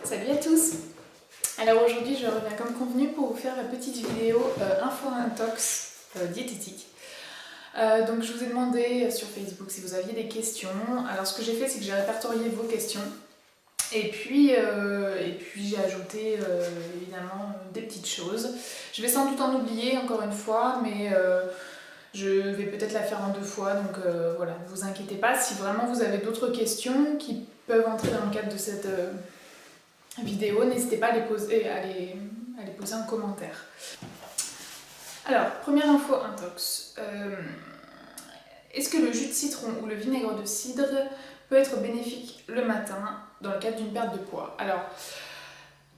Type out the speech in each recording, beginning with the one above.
Salut à tous. Alors aujourd'hui je reviens comme convenu pour vous faire la petite vidéo info-intox diététique. Donc je vous ai demandé sur Facebook si vous aviez des questions. Alors ce que j'ai fait c'est que j'ai répertorié vos questions et puis j'ai ajouté évidemment des petites choses. Je vais sans doute en oublier encore une fois, mais je vais peut-être la faire en 2 fois, donc voilà, ne vous inquiétez pas. Si vraiment vous avez d'autres questions qui peuvent entrer dans le cadre de cette vidéo, n'hésitez pas à les poser en commentaire. Alors, première info intox. Est-ce que le jus de citron ou le vinaigre de cidre peut être bénéfique le matin dans le cadre d'une perte de poids? Alors,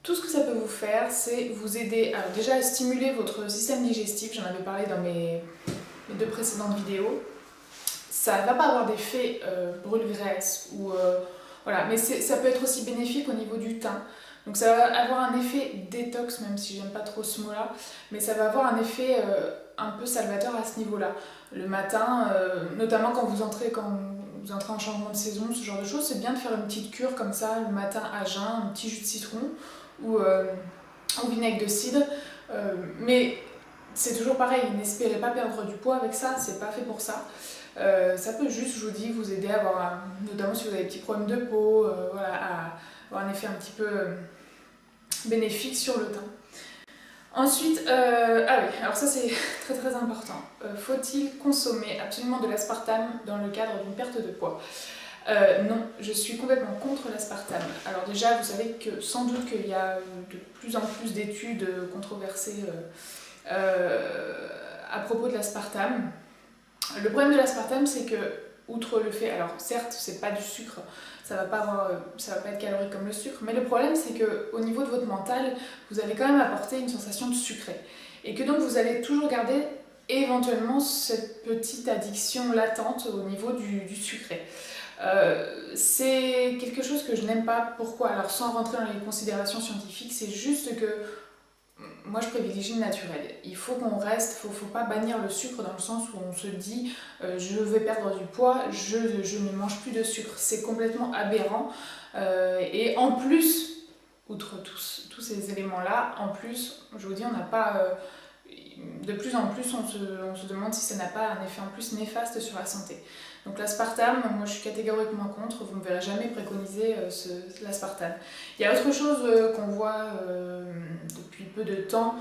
tout ce que ça peut vous faire, c'est vous aider déjà à stimuler votre système digestif. J'en avais parlé dans mes 2 précédentes vidéos. Ça ne va pas avoir d'effet brûle-graisse ou voilà, mais ça peut être aussi bénéfique au niveau du teint. Donc ça va avoir un effet détox, même si j'aime pas trop ce mot-là, mais ça va avoir un effet un peu salvateur à ce niveau-là. Le matin, notamment quand vous entrez en changement de saison, ce genre de choses, c'est bien de faire une petite cure comme ça le matin à jeun, un petit jus de citron ou vinaigre de cidre. Mais c'est toujours pareil, n'espérez pas perdre du poids avec ça, c'est pas fait pour ça. Ça peut juste, je vous dis, vous aider à avoir, notamment si vous avez des petits problèmes de peau, voilà, à avoir un effet un petit peu bénéfique sur le teint. Ensuite, ah oui, alors ça c'est très très important. Faut-il consommer absolument de l'aspartame dans le cadre d'une perte de poids? Non, je suis complètement contre l'aspartame. Alors déjà, vous savez que sans doute qu'il y a de plus en plus d'études controversées à propos de l'aspartame. Le problème de l'aspartame, c'est que, outre le fait, alors certes, c'est pas du sucre, ça va pas être calorique comme le sucre, mais le problème, c'est que au niveau de votre mental, vous allez quand même apporter une sensation de sucré, et que donc vous allez toujours garder éventuellement cette petite addiction latente au niveau du sucré. C'est quelque chose que je n'aime pas. Pourquoi? Alors sans rentrer dans les considérations scientifiques, c'est juste que moi je privilégie le naturel. Il faut qu'on reste, faut pas bannir le sucre dans le sens où on se dit je vais perdre du poids, je ne mange plus de sucre. C'est complètement aberrant. Et en plus, outre tous ces éléments-là, en plus, je vous dis, on n'a pas. De plus en plus, on se demande si ça n'a pas un effet en plus néfaste sur la santé. Donc l'aspartame, moi je suis catégoriquement contre, vous ne me verrez jamais préconiser l'aspartame. Il y a autre chose qu'on voit depuis peu de temps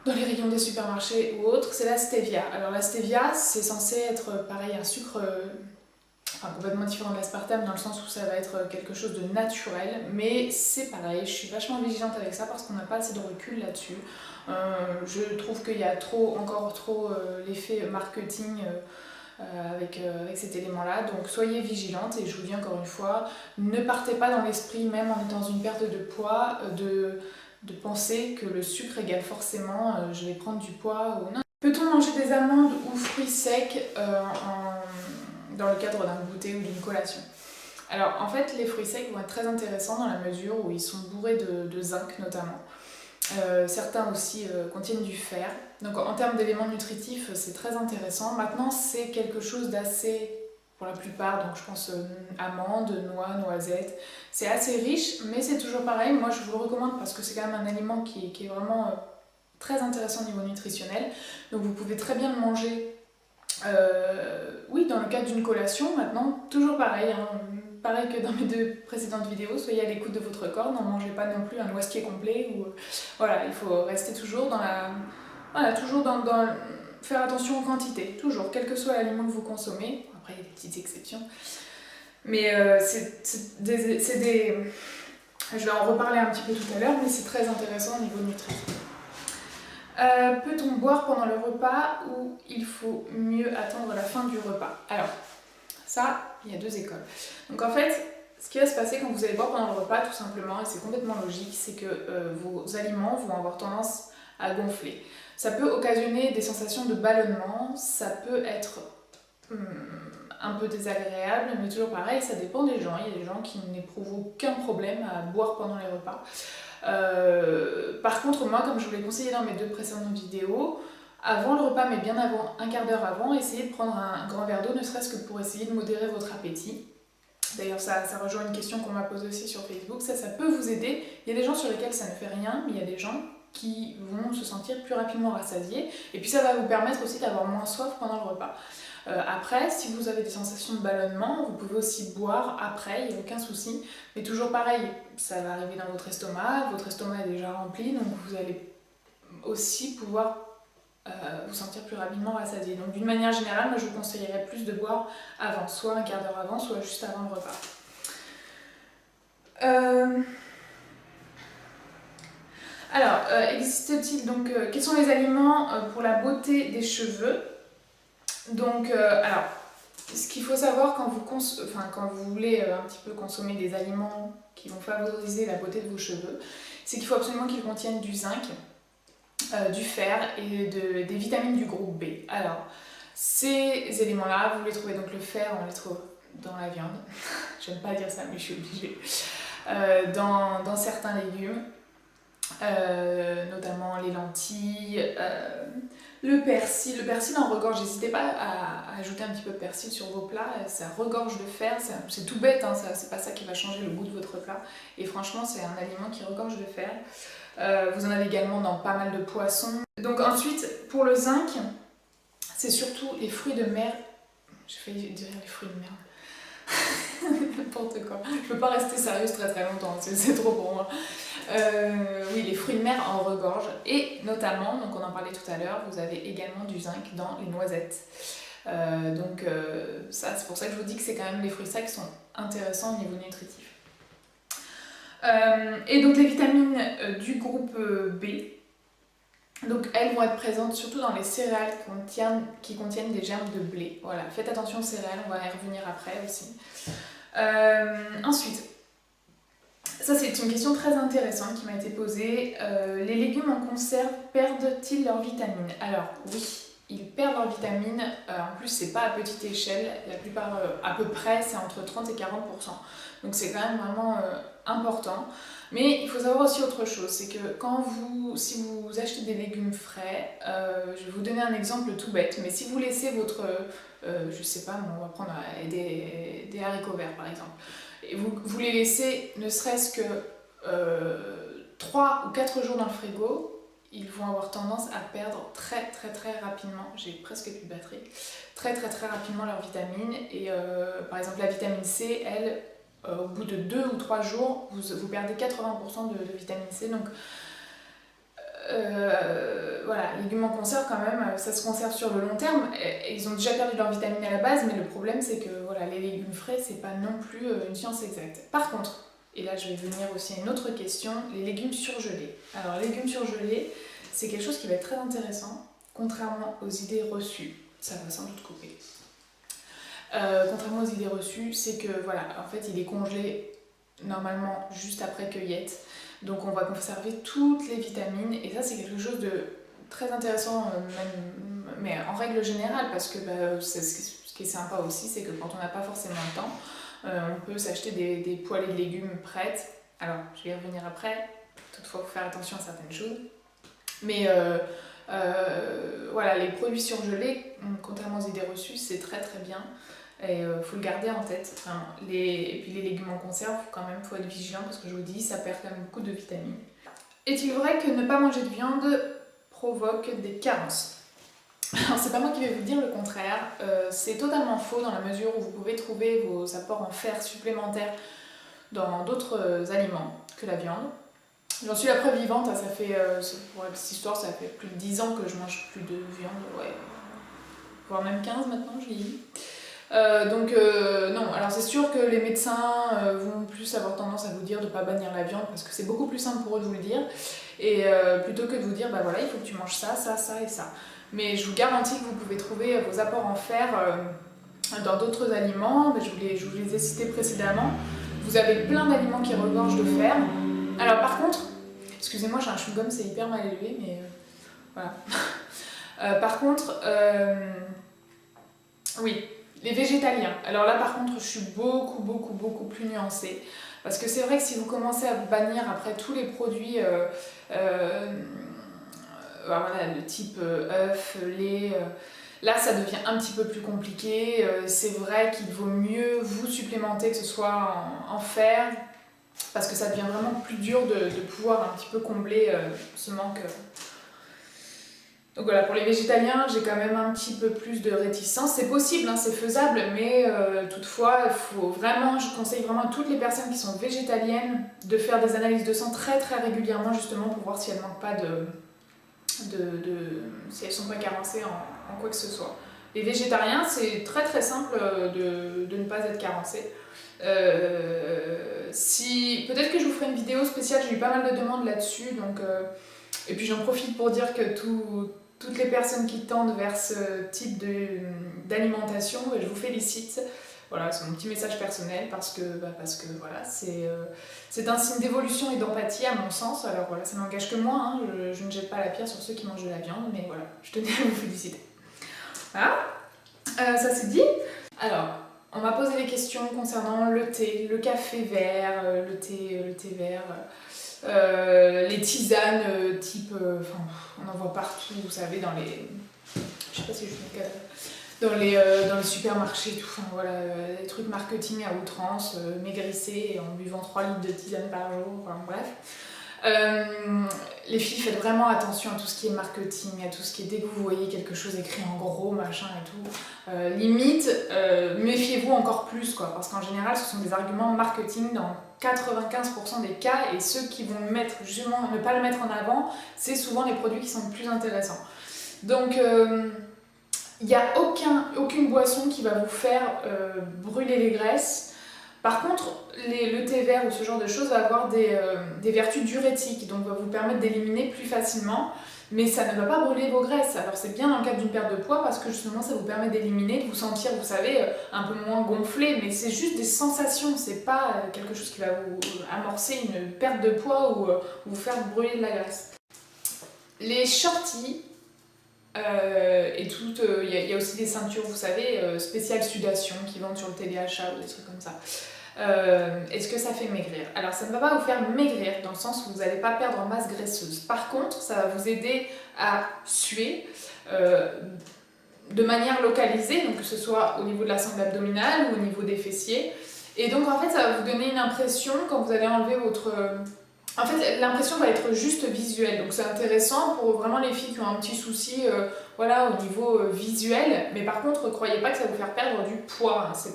dans les rayons des supermarchés ou autres, c'est la stevia. Alors la stevia, c'est censé être pareil, un sucre complètement différent de l'aspartame dans le sens où ça va être quelque chose de naturel, mais c'est pareil, je suis vachement vigilante avec ça parce qu'on n'a pas assez de recul là-dessus. Je trouve qu'il y a encore trop l'effet marketing avec cet élément-là, donc soyez vigilante et je vous dis encore une fois, ne partez pas dans l'esprit, même en étant dans une perte de poids, de penser que le sucre égale forcément je vais prendre du poids ou non. Peut-on manger des amandes ou fruits secs dans le cadre d'un goûter ou d'une collation? Alors en fait les fruits secs vont être très intéressants dans la mesure où ils sont bourrés de zinc notamment. Certains aussi contiennent du fer. Donc en termes d'éléments nutritifs, c'est très intéressant. Maintenant, c'est quelque chose d'assez, pour la plupart, donc je pense amandes, noix, noisettes. C'est assez riche, mais c'est toujours pareil. Moi, je vous le recommande parce que c'est quand même un aliment qui est vraiment très intéressant au niveau nutritionnel. Donc vous pouvez très bien le manger, oui, dans le cadre d'une collation. Maintenant, toujours pareil, hein. Pareil que dans mes 2 précédentes vidéos, soyez à l'écoute de votre corps, n'en mangez pas non plus un noisetier complet. Voilà, il faut rester toujours dans faire attention aux quantités, toujours, quel que soit l'aliment que vous consommez. Après, il y a des petites exceptions. Mais je vais en reparler un petit peu tout à l'heure, mais c'est très intéressant au niveau nutrition. Peut-on boire pendant le repas ou il faut mieux attendre la fin du repas? Alors, ça, il y a 2 écoles. Donc en fait, ce qui va se passer quand vous allez boire pendant le repas, tout simplement, et c'est complètement logique, c'est que vos aliments vont avoir tendance à gonfler. Ça peut occasionner des sensations de ballonnement, ça peut être un peu désagréable, mais toujours pareil, ça dépend des gens. Il y a des gens qui n'éprouvent aucun problème à boire pendant les repas. Par contre, moi, comme je vous l'ai conseillé dans mes 2 précédentes vidéos, avant le repas, mais bien avant, un quart d'heure avant, essayez de prendre un grand verre d'eau, ne serait-ce que pour essayer de modérer votre appétit. D'ailleurs, ça rejoint une question qu'on m'a posée aussi sur Facebook. Ça peut vous aider. Il y a des gens sur lesquels ça ne fait rien, mais il y a des gens qui vont se sentir plus rapidement rassasiés. Et puis ça va vous permettre aussi d'avoir moins soif pendant le repas. Après, si vous avez des sensations de ballonnement, vous pouvez aussi boire après, il n'y a aucun souci. Mais toujours pareil, ça va arriver dans votre estomac est déjà rempli, donc vous allez aussi pouvoir vous sentir plus rapidement rassasié. Donc d'une manière générale, moi je vous conseillerais plus de boire avant, soit un quart d'heure avant, soit juste avant le repas. Alors, existe-t-il donc quels sont les aliments pour la beauté des cheveux? Donc, alors, ce qu'il faut savoir quand vous voulez un petit peu consommer des aliments qui vont favoriser la beauté de vos cheveux, c'est qu'il faut absolument qu'ils contiennent du zinc, du fer et des vitamines du groupe B. Alors, ces éléments-là, vous les trouvez, donc le fer, on les trouve dans la viande, j'aime pas dire ça mais je suis obligée, dans certains légumes, notamment les lentilles, le persil en regorge. N'hésitez pas à ajouter un petit peu de persil sur vos plats, ça regorge de fer, c'est tout bête, hein, c'est pas ça qui va changer le goût de votre plat, et franchement c'est un aliment qui regorge de fer. Vous en avez également dans pas mal de poissons. Donc ensuite, pour le zinc, c'est surtout les fruits de mer. J'ai failli dire les fruits de merde. N'importe quoi. Je peux pas rester sérieuse très très longtemps, c'est trop pour moi. Oui, les fruits de mer en regorge. Et notamment, donc on en parlait tout à l'heure, vous avez également du zinc dans les noisettes. Ça, c'est pour ça que je vous dis que c'est quand même les fruits secs qui sont intéressants au niveau nutritif. Et donc les vitamines du groupe B, donc elles vont être présentes surtout dans les céréales qui contiennent des germes de blé. Voilà, faites attention aux céréales, on va y revenir après aussi. Ensuite, ça c'est une question très intéressante qui m'a été posée. Les légumes en conserve perdent-ils leurs vitamines? Alors oui, ils perdent leurs vitamines. En plus, c'est pas à petite échelle. La plupart, à peu près, c'est entre 30 et 40%. Donc c'est quand même vraiment important. Mais il faut savoir aussi autre chose, c'est que si vous achetez des légumes frais, je vais vous donner un exemple tout bête, mais si vous laissez votre, je sais pas, on va prendre des haricots verts par exemple, et vous les laissez ne serait-ce que 3 ou 4 jours dans le frigo, ils vont avoir tendance à perdre très très très rapidement, j'ai presque plus de batterie, très très très rapidement leurs vitamines. Et par exemple la vitamine C, elle, au bout de 2 ou 3 jours, vous perdez 80% de vitamine C. Donc voilà, les légumes en conserve quand même, ça se conserve sur le long terme. Ils ont déjà perdu leur vitamine à la base, mais le problème c'est que voilà, les légumes frais, c'est pas non plus une science exacte. Par contre, et là je vais venir aussi à une autre question, les légumes surgelés. Alors les légumes surgelés, c'est quelque chose qui va être très intéressant, contrairement aux idées reçues. Ça va sans doute couper. Contrairement aux idées reçues, c'est que voilà, en fait il est congelé normalement juste après cueillette, donc on va conserver toutes les vitamines, et ça c'est quelque chose de très intéressant, mais en règle générale, parce que ce qui est sympa aussi, c'est que quand on n'a pas forcément le temps, on peut s'acheter des poêlées de légumes prêtes. Alors je vais y revenir après, toutefois il faut faire attention à certaines choses, mais voilà, les produits surgelés, contrairement aux idées reçues, c'est très très bien. Et faut le garder en tête. Enfin, et puis les légumes en conserve, quand même, faut être vigilant parce que je vous dis, ça perd quand même beaucoup de vitamines. Est-il vrai que ne pas manger de viande provoque des carences? Alors c'est pas moi qui vais vous dire le contraire, c'est totalement faux dans la mesure où vous pouvez trouver vos apports en fer supplémentaires dans d'autres aliments que la viande. J'en suis la preuve vivante, ça fait, pour cette histoire, ça fait plus de 10 ans que je mange plus de viande, ouais, voire même 15 maintenant, je vieillis. Non, alors c'est sûr que les médecins vont plus avoir tendance à vous dire de ne pas bannir la viande parce que c'est beaucoup plus simple pour eux de vous le dire, et plutôt que de vous dire bah voilà, il faut que tu manges ça, ça, ça et ça. Mais je vous garantis que vous pouvez trouver vos apports en fer dans d'autres aliments. Je vous les ai cités précédemment. Vous avez plein d'aliments qui regorgent de fer. Alors par contre, excusez-moi, j'ai un chewing-gum, c'est hyper mal élevé, mais voilà. Par contre, oui. Les végétaliens, alors là par contre je suis beaucoup plus nuancée, parce que c'est vrai que si vous commencez à bannir après tous les produits voilà, de type œufs, lait, Là, ça devient un petit peu plus compliqué. C'est vrai qu'il vaut mieux vous supplémenter, que ce soit en fer, parce que ça devient vraiment plus dur de pouvoir un petit peu combler ce manque. Donc voilà, pour les végétaliens, j'ai quand même un petit peu plus de réticence. C'est possible, hein, c'est faisable, mais toutefois, je conseille vraiment à toutes les personnes qui sont végétaliennes de faire des analyses de sang très très régulièrement, justement pour voir si elles ne manquent pas si elles ne sont pas carencées en quoi que ce soit. Les végétariens, c'est très très simple de ne pas être carencé. Peut-être que je vous ferai une vidéo spéciale, j'ai eu pas mal de demandes là-dessus, et puis j'en profite pour dire que toutes les personnes qui tendent vers ce type d'alimentation, je vous félicite. Voilà, c'est mon petit message personnel parce que voilà, c'est un signe d'évolution et d'empathie à mon sens. Alors voilà, ça n'engage que moi, hein, je ne jette pas la pierre sur ceux qui mangent de la viande, mais voilà, je tenais à vous féliciter. Voilà, ça c'est dit. Alors, on m'a posé des questions concernant le thé, le café vert, le thé vert, les tisanes on en voit partout, vous savez, je sais pas si je suis dans les supermarchés, tout, enfin, voilà, des trucs marketing à outrance, maigrissez en buvant 3 litres de tisane par jour, enfin, bref. Les filles, faites vraiment attention à tout ce qui est marketing, à tout ce qui est dès que vous voyez quelque chose écrit en gros, machin et tout. Limite, méfiez-vous encore plus, quoi, parce qu'en général, ce sont des arguments marketing dans 95% des cas, et ceux qui vont justement ne pas le mettre en avant, c'est souvent les produits qui sont le plus intéressants. Donc, il n'y a aucune boisson qui va vous faire brûler les graisses. Par contre, le thé vert ou ce genre de choses va avoir des vertus diurétiques, donc va vous permettre d'éliminer plus facilement, mais ça ne va pas brûler vos graisses. Alors c'est bien dans le cadre d'une perte de poids parce que justement ça vous permet d'éliminer, de vous sentir, vous savez, un peu moins gonflé, mais c'est juste des sensations, c'est pas quelque chose qui va vous amorcer une perte de poids ou vous faire brûler de la graisse. Les shorties, il y a aussi des ceintures, vous savez, spéciales sudation qui vendent sur le téléachat ou des trucs comme ça. Est-ce que ça fait maigrir? Alors ça ne va pas vous faire maigrir dans le sens où vous n'allez pas perdre en masse graisseuse. Par contre, ça va vous aider à suer de manière localisée, donc que ce soit au niveau de la sangle abdominale ou au niveau des fessiers. Et donc en fait ça va vous donner une impression quand vous allez enlever En fait, l'impression va être juste visuelle, donc c'est intéressant pour vraiment les filles qui ont un petit souci voilà, au niveau visuel, mais par contre, croyez pas que ça va vous faire perdre du poids, hein. Ça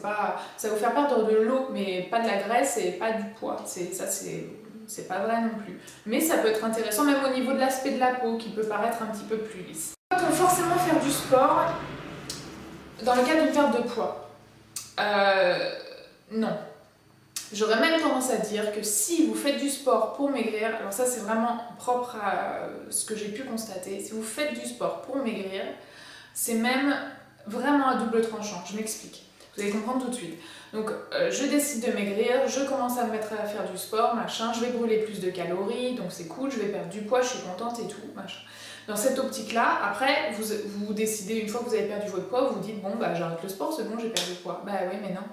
va vous faire perdre de l'eau, mais pas de la graisse et pas du poids, c'est pas vrai non plus. Mais ça peut être intéressant même au niveau de l'aspect de la peau, qui peut paraître un petit peu plus lisse. Il faut forcément faire du sport dans le cadre d'une perte de poids. Non. J'aurais même tendance à dire que si vous faites du sport pour maigrir, alors ça c'est vraiment propre à ce que j'ai pu constater, si vous faites du sport pour maigrir, c'est même vraiment à double tranchant, je m'explique. Vous allez comprendre tout de suite. Donc je décide de maigrir, je commence à me mettre à faire du sport, machin, je vais brûler plus de calories, donc c'est cool, je vais perdre du poids, je suis contente et tout, machin. Dans cette optique-là, après, vous décidez, une fois que vous avez perdu votre poids, vous dites, bon, bah j'arrête le sport, c'est bon, j'ai perdu le poids. Bah oui, mais non.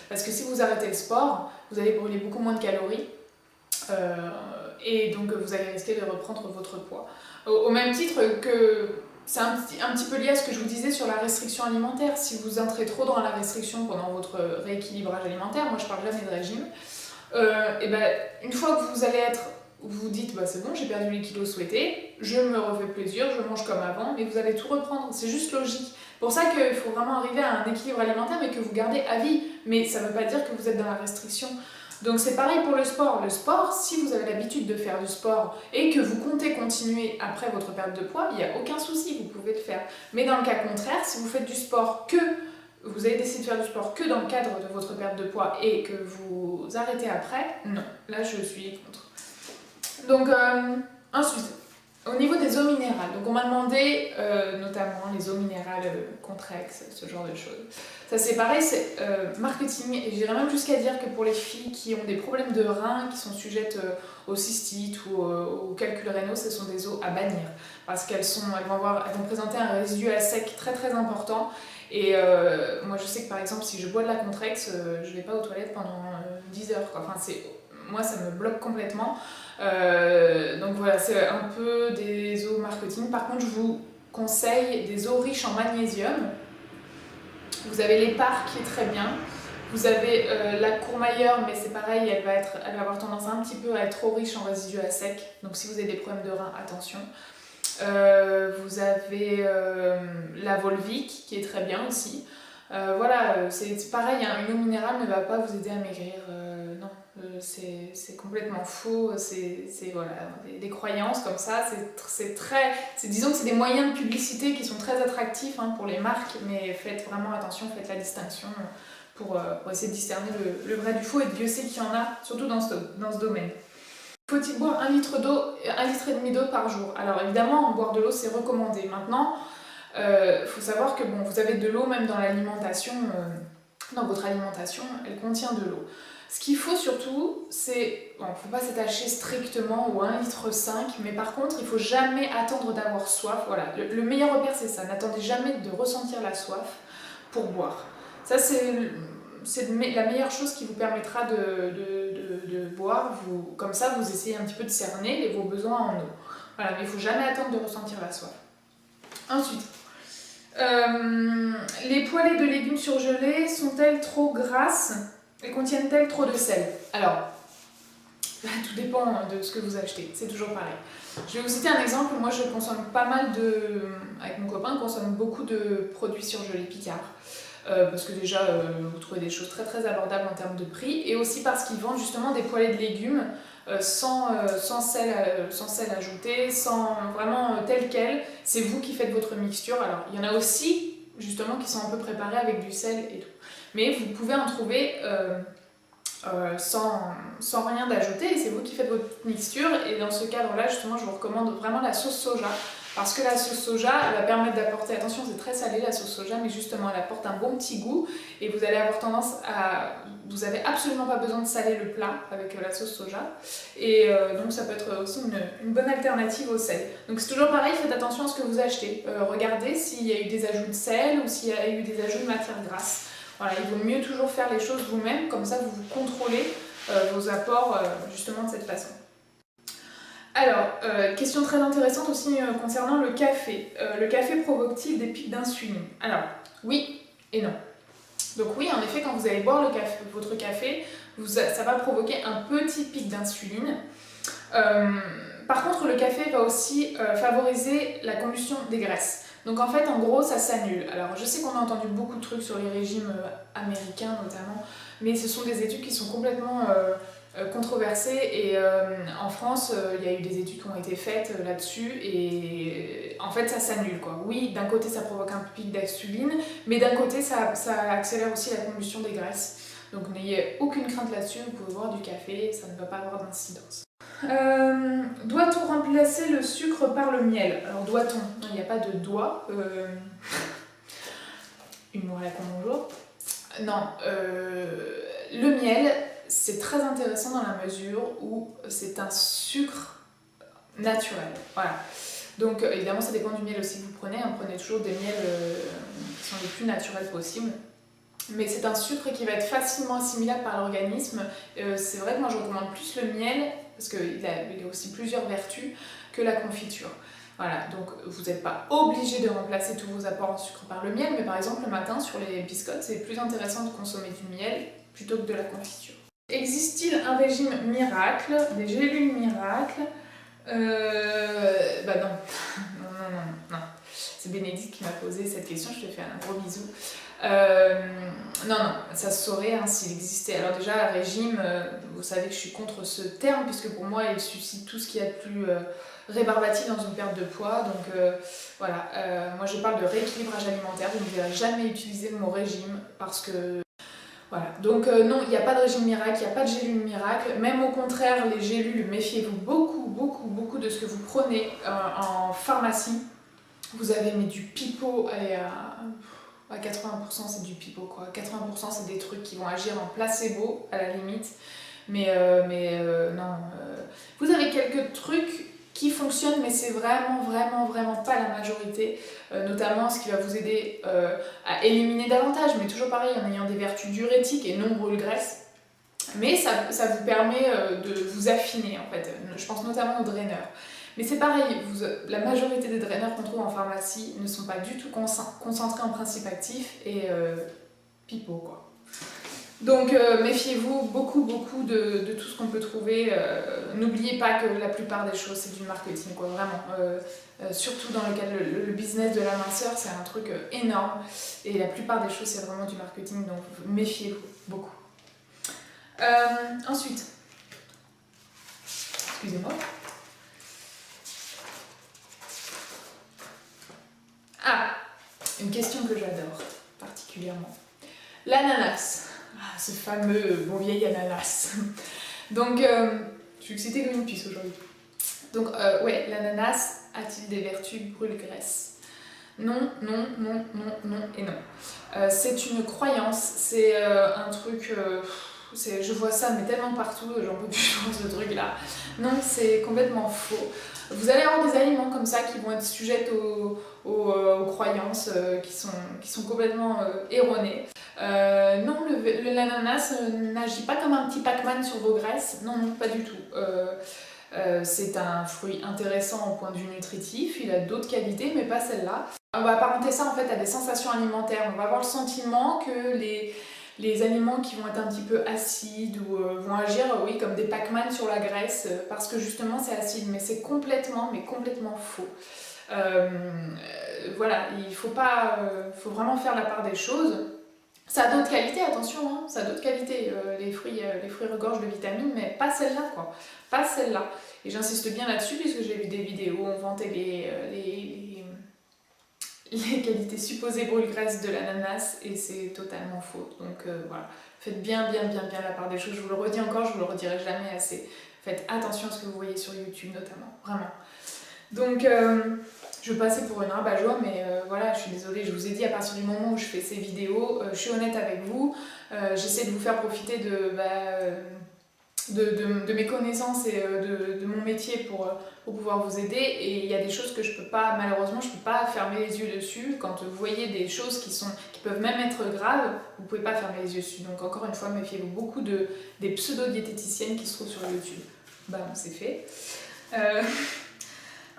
Parce que si vous arrêtez le sport, vous allez brûler beaucoup moins de calories, et donc vous allez risquer de reprendre votre poids. Au même titre que, c'est un petit peu lié à ce que je vous disais sur la restriction alimentaire. Si vous entrez trop dans la restriction pendant votre rééquilibrage alimentaire, moi je parle jamais de régime, et ben, une fois que vous allez vous dites, bah c'est bon, j'ai perdu les kilos souhaités, je me refais plaisir, je mange comme avant, mais vous allez tout reprendre, c'est juste logique. Pour ça qu'il faut vraiment arriver à un équilibre alimentaire, mais que vous gardez à vie. Mais ça ne veut pas dire que vous êtes dans la restriction. Donc c'est pareil pour le sport. Le sport, si vous avez l'habitude de faire du sport et que vous comptez continuer après votre perte de poids, il n'y a aucun souci, vous pouvez le faire. Mais dans le cas contraire, si vous faites du sport vous avez décidé de faire du sport que dans le cadre de votre perte de poids et que vous arrêtez après, non, là je suis contre. Donc, ensuite, au niveau des eaux minérales, donc on m'a demandé notamment les eaux minérales Contrex, ce genre de choses. Ça c'est pareil, c'est marketing, et j'irais même jusqu'à dire que pour les filles qui ont des problèmes de reins, qui sont sujettes aux cystites ou aux calculs rénaux, ce sont des eaux à bannir, parce qu'elles vont présenter un résidu à sec très très important. Et moi je sais que par exemple si je bois de la Contrex, je vais pas aux toilettes pendant 10 heures, quoi. Enfin, moi ça me bloque complètement. Donc voilà, c'est un peu des eaux marketing. Par contre, je vous conseille des eaux riches en magnésium. Vous avez l'Épar qui est très bien. Vous avez la Courmayeur, mais c'est pareil, elle va avoir tendance un petit peu à être trop riche en résidus à sec. Donc si vous avez des problèmes de rein, attention. Vous avez la Volvic qui est très bien aussi. Voilà, c'est pareil, hein, une eau minérale ne va pas vous aider à maigrir. Non, c'est complètement faux. Voilà, des croyances comme ça. Disons que c'est des moyens de publicité qui sont très attractifs hein, pour les marques, mais faites vraiment attention, faites la distinction pour essayer de discerner le vrai du faux. Et Dieu sait qu'il y en a, surtout dans ce domaine. Faut-il boire 1 litre d'eau, 1,5 litre d'eau par jour? Alors évidemment, boire de l'eau c'est recommandé. Maintenant, faut savoir que bon, vous avez de l'eau même dans l'alimentation, dans votre alimentation, elle contient de l'eau. Ce qu'il faut surtout, c'est, bon, faut pas s'attacher strictement au 1,5 litre, mais par contre, il faut jamais attendre d'avoir soif. Voilà, le meilleur repère c'est ça, n'attendez jamais de ressentir la soif pour boire. Ça c'est la meilleure chose qui vous permettra de boire. Comme ça, vous essayez un petit peu de cerner vos besoins en eau. Voilà, mais il ne faut jamais attendre de ressentir la soif. Ensuite, les poêlées de légumes surgelés sont-elles trop grasses et contiennent-elles trop de sel? Alors, tout dépend de ce que vous achetez, c'est toujours pareil. Je vais vous citer un exemple. Moi, je consomme pas mal avec mon copain, on consomme beaucoup de produits surgelés Picard. Parce que déjà vous trouvez des choses très très abordables en termes de prix, et aussi parce qu'ils vendent justement des poêlées de légumes sans sel ajouté, vraiment tel quel. C'est vous qui faites votre mixture. Alors il y en a aussi justement qui sont un peu préparés avec du sel et tout, mais vous pouvez en trouver sans rien d'ajouter, et c'est vous qui faites votre mixture. Et dans ce cadre là justement je vous recommande vraiment la sauce soja, parce que la sauce soja elle va permettre d'apporter, attention c'est très salé la sauce soja, mais justement elle apporte un bon petit goût, et vous allez avoir tendance vous avez absolument pas besoin de saler le plat avec la sauce soja, et donc ça peut être aussi une bonne alternative au sel. Donc c'est toujours pareil, faites attention à ce que vous achetez, regardez s'il y a eu des ajouts de sel ou s'il y a eu des ajouts de matière grasse. Voilà, il vaut mieux toujours faire les choses vous-même, comme ça vous contrôlez vos apports justement de cette façon. Alors, question très intéressante aussi concernant le café. Le café provoque-t-il des pics d'insuline? Alors, oui et non. Donc oui, en effet, quand vous allez boire votre café, ça va provoquer un petit pic d'insuline. Par contre, le café va aussi favoriser la combustion des graisses. Donc en fait, en gros, ça s'annule. Alors je sais qu'on a entendu beaucoup de trucs sur les régimes américains notamment, mais ce sont des études qui sont complètement controversées, et en France, il y a eu des études qui ont été faites là-dessus, et en fait ça s'annule quoi. Oui, d'un côté ça provoque un pic d'insuline, mais d'un côté ça accélère aussi la combustion des graisses. Donc n'ayez aucune crainte là-dessus, vous pouvez boire du café, ça ne va pas avoir d'incidence. Doit-on remplacer le sucre par le miel? Alors doit-on? Non, il n'y a pas de doigt. Humour à la con, bonjour. Non, le miel, c'est très intéressant dans la mesure où c'est un sucre naturel. Voilà. Donc évidemment ça dépend du miel aussi que vous prenez. Prenez toujours des miels qui sont les plus naturels possibles. Mais c'est un sucre qui va être facilement assimilable par l'organisme. C'est vrai que moi je recommande plus le miel, parce qu'il a aussi plusieurs vertus que la confiture. Voilà, donc vous n'êtes pas obligé de remplacer tous vos apports en sucre par le miel, mais par exemple le matin sur les biscottes, c'est plus intéressant de consommer du miel plutôt que de la confiture. Existe-t-il un régime miracle, des gélules miracles? Bah non. Non. C'est Bénédicte qui m'a posé cette question, je te fais un gros bisou. Non, ça se saurait hein, s'il existait. Alors déjà, régime, vous savez que je suis contre ce terme, puisque pour moi, il suscite tout ce qu'il y a de plus rébarbatif dans une perte de poids. Donc voilà, moi je parle de rééquilibrage alimentaire, vous ne verrez jamais utiliser le mot régime, parce que... Voilà, donc non, il n'y a pas de régime miracle, il n'y a pas de gélule miracle, même au contraire, les gélules, méfiez-vous beaucoup de ce que vous prenez en pharmacie. Vous avez mis du pipeau, allez, à 80% c'est du pipeau quoi, 80% c'est des trucs qui vont agir en placebo à la limite, mais non, vous avez quelques trucs qui fonctionnent, mais c'est vraiment pas la majorité, notamment ce qui va vous aider à éliminer davantage, mais toujours pareil en ayant des vertus diurétiques et non brûle-graisse, mais ça vous permet de vous affiner en fait, je pense notamment aux draineurs. Mais c'est pareil, la majorité des draineurs qu'on trouve en pharmacie ne sont pas du tout concentrés en principes actifs et pipeau quoi. Donc méfiez-vous beaucoup de tout ce qu'on peut trouver. N'oubliez pas que la plupart des choses c'est du marketing quoi, vraiment. Surtout dans le cadre le business de la minceur, c'est un truc énorme et la plupart des choses c'est vraiment du marketing, donc méfiez-vous beaucoup. Ensuite, excusez-moi. Ah, une question que j'adore particulièrement. L'ananas. Ah, ce fameux bon vieil ananas. Donc, je suis excitée comme une puce aujourd'hui. Donc, ouais, l'ananas a-t-il des vertus brûle-graisse? Non, non, non, non, non et non. C'est une croyance, c'est un truc... je vois ça mais tellement partout, j'en peux plus voir ce truc là. Non, c'est complètement faux. Vous allez avoir des aliments comme ça qui vont être sujettes aux croyances qui sont complètement erronées. Non, l'ananas n'agit pas comme un petit Pac-Man sur vos graisses, non, non, pas du tout. C'est un fruit intéressant au point de vue nutritif, il a d'autres qualités mais pas celle-là. On va apparenter ça en fait à des sensations alimentaires, on va avoir le sentiment que les aliments qui vont être un petit peu acides ou vont agir oui, comme des Pac-Man sur la graisse parce que justement c'est acide, mais c'est complètement faux. Voilà, il faut vraiment faire la part des choses. Ça a d'autres qualités, attention, hein, ça a d'autres qualités. Les fruits regorgent de vitamines, mais pas celle-là, quoi. Pas celle-là. Et j'insiste bien là-dessus, puisque j'ai vu des vidéos où on vantait les qualités supposées brûle-graisse de l'ananas, et c'est totalement faux. Donc voilà, faites bien la part des choses. Je vous le redis encore, je vous le redirai jamais assez. Faites attention à ce que vous voyez sur YouTube, notamment. Vraiment. Donc... je vais passer pour une rabat-joie, mais voilà, je suis désolée, je vous ai dit à partir du moment où je fais ces vidéos, je suis honnête avec vous, j'essaie de vous faire profiter de mes connaissances et de mon métier pour pouvoir vous aider, et il y a des choses que je peux pas, malheureusement, je peux pas fermer les yeux dessus. Quand vous voyez des choses qui peuvent même être graves, vous pouvez pas fermer les yeux dessus. Donc encore une fois, méfiez-vous beaucoup des pseudo-diététiciennes qui se trouvent sur YouTube. Bam, c'est fait.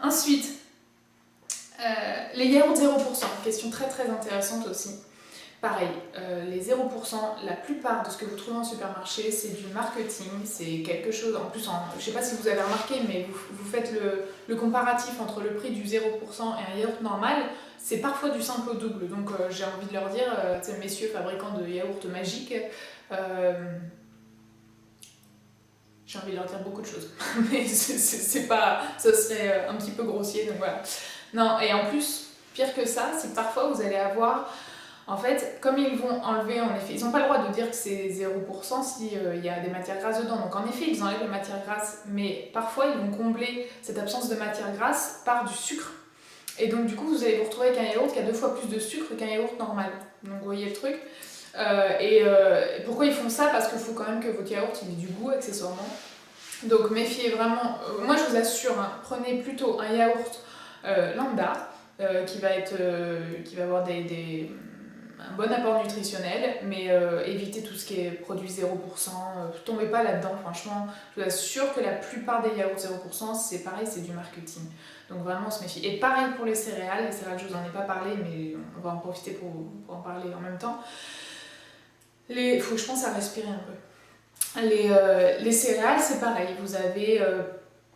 Ensuite, les yaourts 0%, question très intéressante aussi. Pareil, les 0%, la plupart de ce que vous trouvez en supermarché, c'est du marketing, c'est quelque chose, en plus, je sais pas si vous avez remarqué, mais vous faites le comparatif entre le prix du 0% et un yaourt normal, c'est parfois du simple au double. Donc j'ai envie de leur dire, messieurs fabricants de yaourts magiques, j'ai envie de leur dire beaucoup de choses, mais c'est pas, ça serait un petit peu grossier, donc voilà. Non, et en plus, pire que ça, c'est que parfois vous allez avoir, en fait, comme ils vont enlever, en effet, ils n'ont pas le droit de dire que c'est 0% s'il y a des matières grasses dedans, donc en effet, ils enlèvent les matières grasses, mais parfois ils vont combler cette absence de matières grasses par du sucre. Et donc du coup, vous allez vous retrouver avec un yaourt qui a 2 fois plus de sucre qu'un yaourt normal. Donc vous voyez le truc. Et pourquoi ils font ça? Parce qu'il faut quand même que votre yaourt il ait du goût accessoirement. Donc méfiez vraiment, moi je vous assure, hein, prenez plutôt un yaourt lambda qui va avoir un bon apport nutritionnel, mais évitez tout ce qui est produit 0%, tombez pas là-dedans, franchement, je vous assure que la plupart des yaourts 0%, c'est pareil, c'est du marketing. Donc vraiment, on se méfie. Et pareil pour les céréales, je vous en ai pas parlé, mais on va en profiter pour en parler en même temps. Faut que je pense à respirer un peu. Les céréales, c'est pareil, vous avez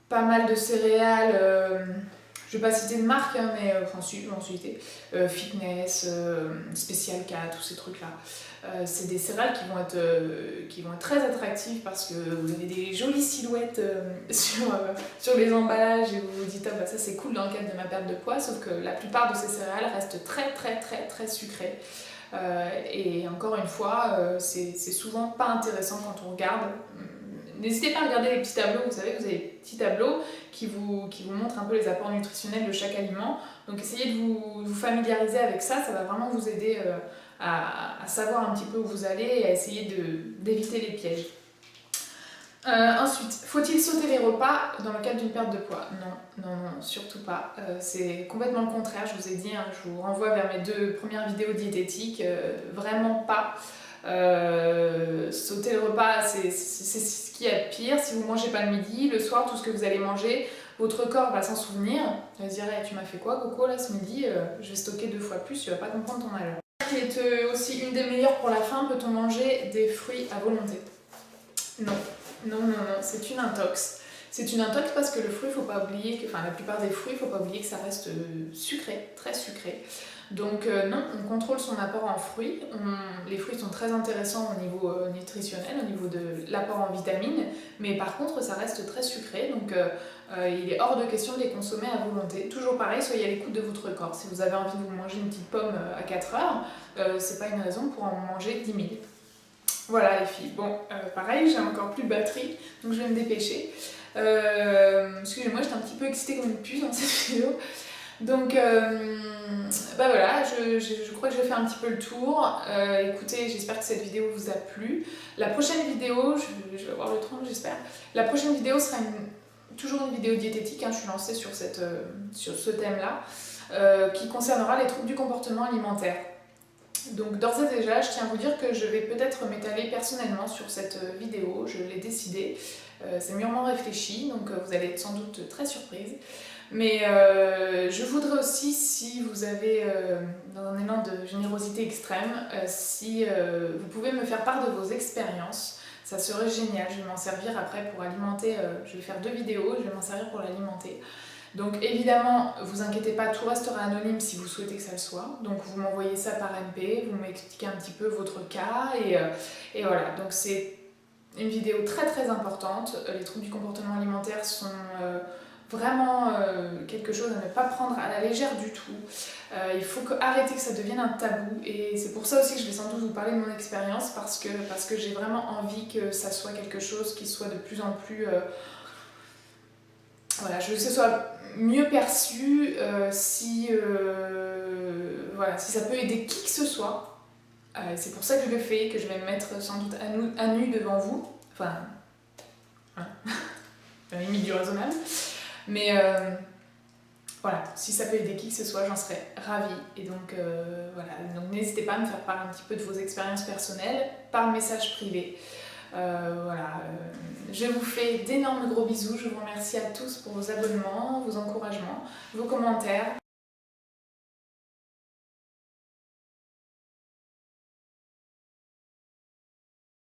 pas mal de céréales, je vais pas citer de marque, hein, mais enfin si, je vais en citer, Fitness, Special K, tous ces trucs-là. C'est des céréales qui vont être très attractives parce que vous avez des jolies silhouettes sur les emballages et vous vous dites ah bah ça c'est cool dans le cadre de ma perte de poids, sauf que la plupart de ces céréales restent très sucrées. Et encore une fois, c'est souvent pas intéressant quand on regarde. N'hésitez pas à regarder les petits tableaux, vous savez, vous avez des petits tableaux qui vous montrent un peu les apports nutritionnels de chaque aliment. Donc essayez de vous familiariser avec ça, ça va vraiment vous aider à savoir un petit peu où vous allez et à essayer d'éviter les pièges. Ensuite, faut-il sauter les repas dans le cadre d'une perte de poids? Non, surtout pas. C'est complètement le contraire, je vous ai dit, hein, je vous renvoie vers mes 2 premières vidéos diététiques, vraiment pas. Sauter le repas, c'est ce qui est pire. Si vous mangez pas le midi, le soir, tout ce que vous allez manger, votre corps va s'en souvenir, il va se dire hey, tu m'as fait quoi Coco là ce midi, je vais stocker 2 fois plus, tu vas pas comprendre ton malheur. Qui est aussi une des meilleures pour la faim, peut-on manger des fruits à volonté? Non, non, non, non, c'est une intox. C'est une intox parce que le fruit, faut pas oublier que, enfin la plupart des fruits, faut pas oublier que ça reste sucré, très sucré. Donc non, on contrôle son apport en fruits. Les fruits sont très intéressants au niveau nutritionnel, au niveau de l'apport en vitamines, mais par contre ça reste très sucré, donc il est hors de question de les consommer à volonté. Toujours pareil, soyez à l'écoute de votre corps. Si vous avez envie de vous manger une petite pomme à 4 heures, c'est pas une raison pour en manger 10 000. Voilà les filles, bon pareil, j'ai encore plus de batterie, donc je vais me dépêcher. Excusez-moi, j'étais un petit peu excitée comme une puce dans cette vidéo. Donc bah voilà, je crois que je vais faire un petit peu le tour. Écoutez, j'espère que cette vidéo vous a plu. La prochaine vidéo, je vais avoir le temps j'espère. La prochaine vidéo sera toujours une vidéo diététique, hein, je suis lancée sur ce thème-là, qui concernera les troubles du comportement alimentaire. Donc d'ores et déjà, je tiens à vous dire que je vais peut-être m'étaler personnellement sur cette vidéo, je l'ai décidé, c'est mûrement réfléchi, donc vous allez être sans doute très surprise. Mais je voudrais aussi, si vous avez, dans un élan de générosité extrême, si vous pouvez me faire part de vos expériences, ça serait génial. Je vais m'en servir après pour alimenter, je vais faire 2 vidéos, je vais m'en servir pour l'alimenter. Donc évidemment, vous inquiétez pas, tout restera anonyme si vous souhaitez que ça le soit. Donc vous m'envoyez ça par MP, vous m'expliquez un petit peu votre cas et voilà. Donc c'est une vidéo très très importante. Les troubles du comportement alimentaire sont vraiment quelque chose à ne pas prendre à la légère du tout. Il faut arrêter que ça devienne un tabou et c'est pour ça aussi que je vais sans doute vous parler de mon expérience parce que j'ai vraiment envie que ça soit quelque chose qui soit de plus en plus... voilà, je veux que ce soit mieux perçu, si ça peut aider qui que ce soit. C'est pour ça que je le fais, que je vais me mettre sans doute à nu devant vous. Enfin, hein, à la limite du raisonnable. Mais voilà, si ça peut aider qui que ce soit, j'en serais ravie. Et donc voilà, donc n'hésitez pas à me faire part un petit peu de vos expériences personnelles par message privé. Voilà, je vous fais d'énormes gros bisous, je vous remercie à tous pour vos abonnements, vos encouragements, vos commentaires.